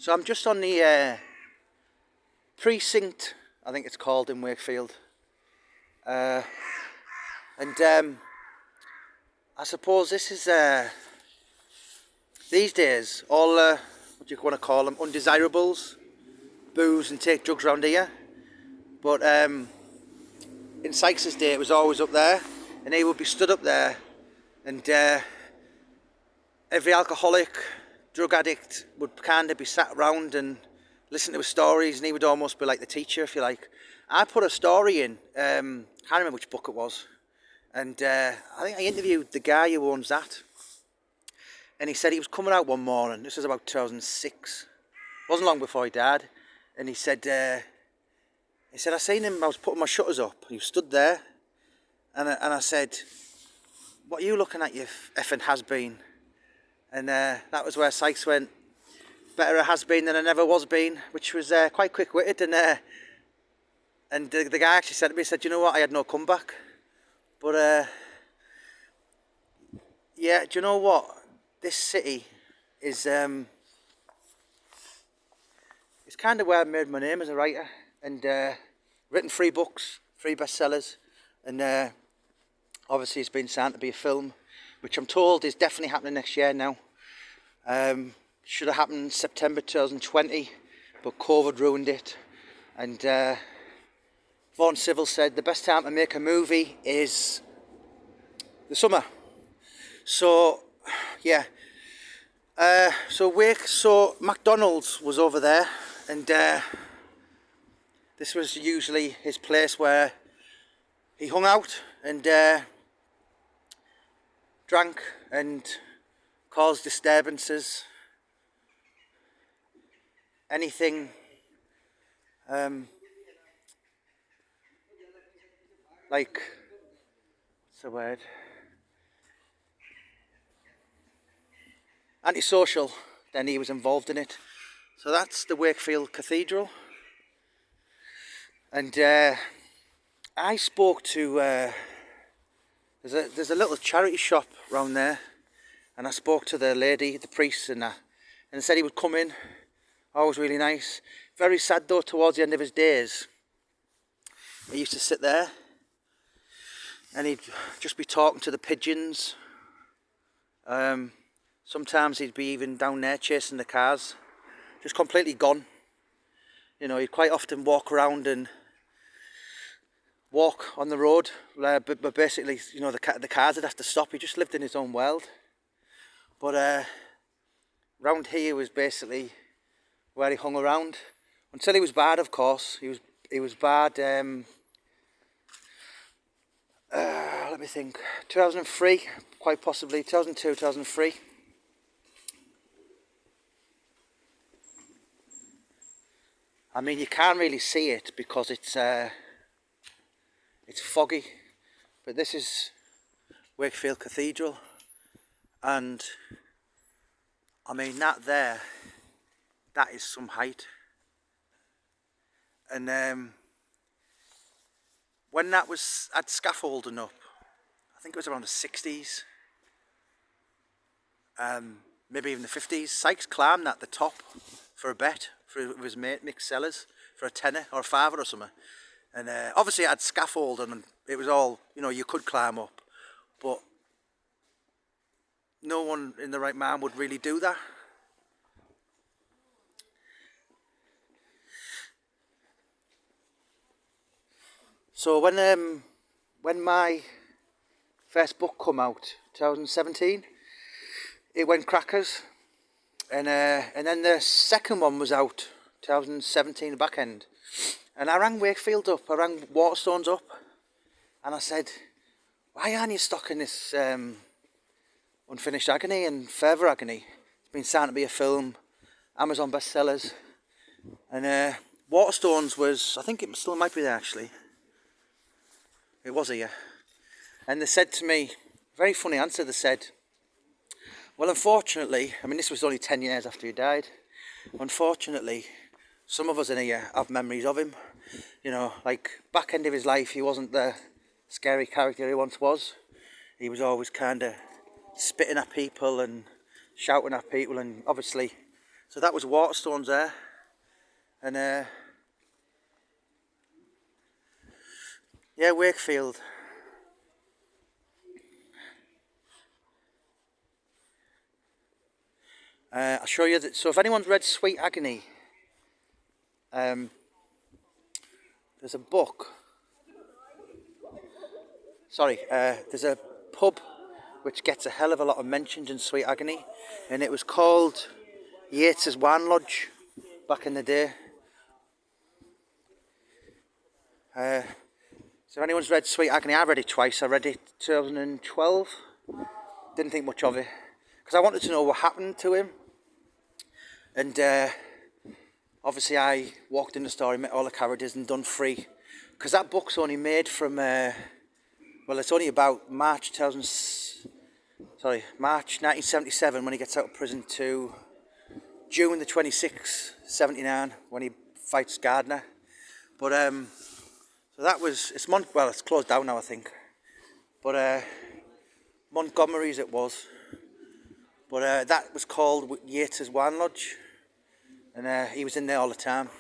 So I'm just on the precinct, I think it's called, in Wakefield. And I suppose this is, these days, all, what do you want to call them, undesirables, booze and take drugs around here. But in Sykes' day it was always up there, and he would be stood up there, and every alcoholic, drug addict would kind of be sat around and listen to his stories, and he would almost be like the teacher, if you like. I put a story in, can't remember which book it was, and I think I interviewed the guy who owns that, and he said he was coming out one morning, this was about 2006, wasn't long before he died, and he said I seen him, I was putting my shutters up, and he stood there, and I said, what are you looking at, you effing has-been? And that was where Sykes went, better a has-been than a never was-been, which was quite quick-witted, and the guy actually said to me, he said, you know what, I had no comeback. But yeah, do you know what, this city is, it's kind of where I made my name as a writer, and written 3 books, 3 bestsellers, and obviously it's been signed to be a film, which I'm told is definitely happening next year now. Should have happened September 2020, but COVID ruined it. And Vaughan Civil said the best time to make a movie is the summer. So, yeah. So McDonald's was over there, and this was usually his place where he hung out and drank and caused disturbances, anything like, what's the word, antisocial, then he was involved in it. So that's the Wakefield Cathedral, and I spoke to there's a little charity shop around there, and I spoke to the lady, the priest, and said he would come in. Always really nice. Very sad though, towards the end of his days, he used to sit there and he'd just be talking to the pigeons. Sometimes he'd be even down there chasing the cars, just completely gone. You know, he'd quite often walk around and walk on the road, but basically, you know, the cars would have to stop. He just lived in his own world. But round here was basically where he hung around until he was bad. Of course, he was bad. Let me think. 2003, quite possibly 2002, 2003. I mean, you can't really see it because it's foggy, but this is Wakefield Cathedral, and I mean that is some height. And when that was at scaffolding up, I think it was around the 60s, maybe even the 50s, Sykes climbed at the top for a bet with his mate Mick Sellers for a tenner or a fiver or something. And obviously it had scaffolding and it was all, you know, you could climb up, but no one in the right mind would really do that. So when my first book come out, 2017, it went crackers, and then the second one was out, 2017, the back end, and I rang Wakefield up, I rang Waterstones up, and I said, why aren't you stocking this Unfinished Agony and Further Agony? It's been signed to be a film, Amazon bestsellers, and Waterstones was, I think it still might be there actually. It was here. And they said to me, very funny answer, they said, well, unfortunately, I mean, this was only 10 years after he died, unfortunately, some of us in here have memories of him. You know, like, back end of his life, he wasn't the scary character he once was. He was always kind of spitting at people and shouting at people, and obviously So that was Waterstones there, and yeah, Wakefield. I'll show you that. So if anyone's read Sweet Agony, there's a book. Sorry, there's a pub which gets a hell of a lot of mentions in Sweet Agony, and it was called Yates's Wine Lodge back in the day. So if anyone's read Sweet Agony, I read it twice. I read it 2012. Didn't think much of it because I wanted to know what happened to him, and obviously I walked in the store, met all the characters and done free, because that book's only made from well, it's only about March 1977 when he gets out of prison to June the 26th, 79 when he fights Gardner. But so that was, it's closed down now I think, but Montgomery's it was, but that was called Yates's Wine Lodge, and he was in there all the time.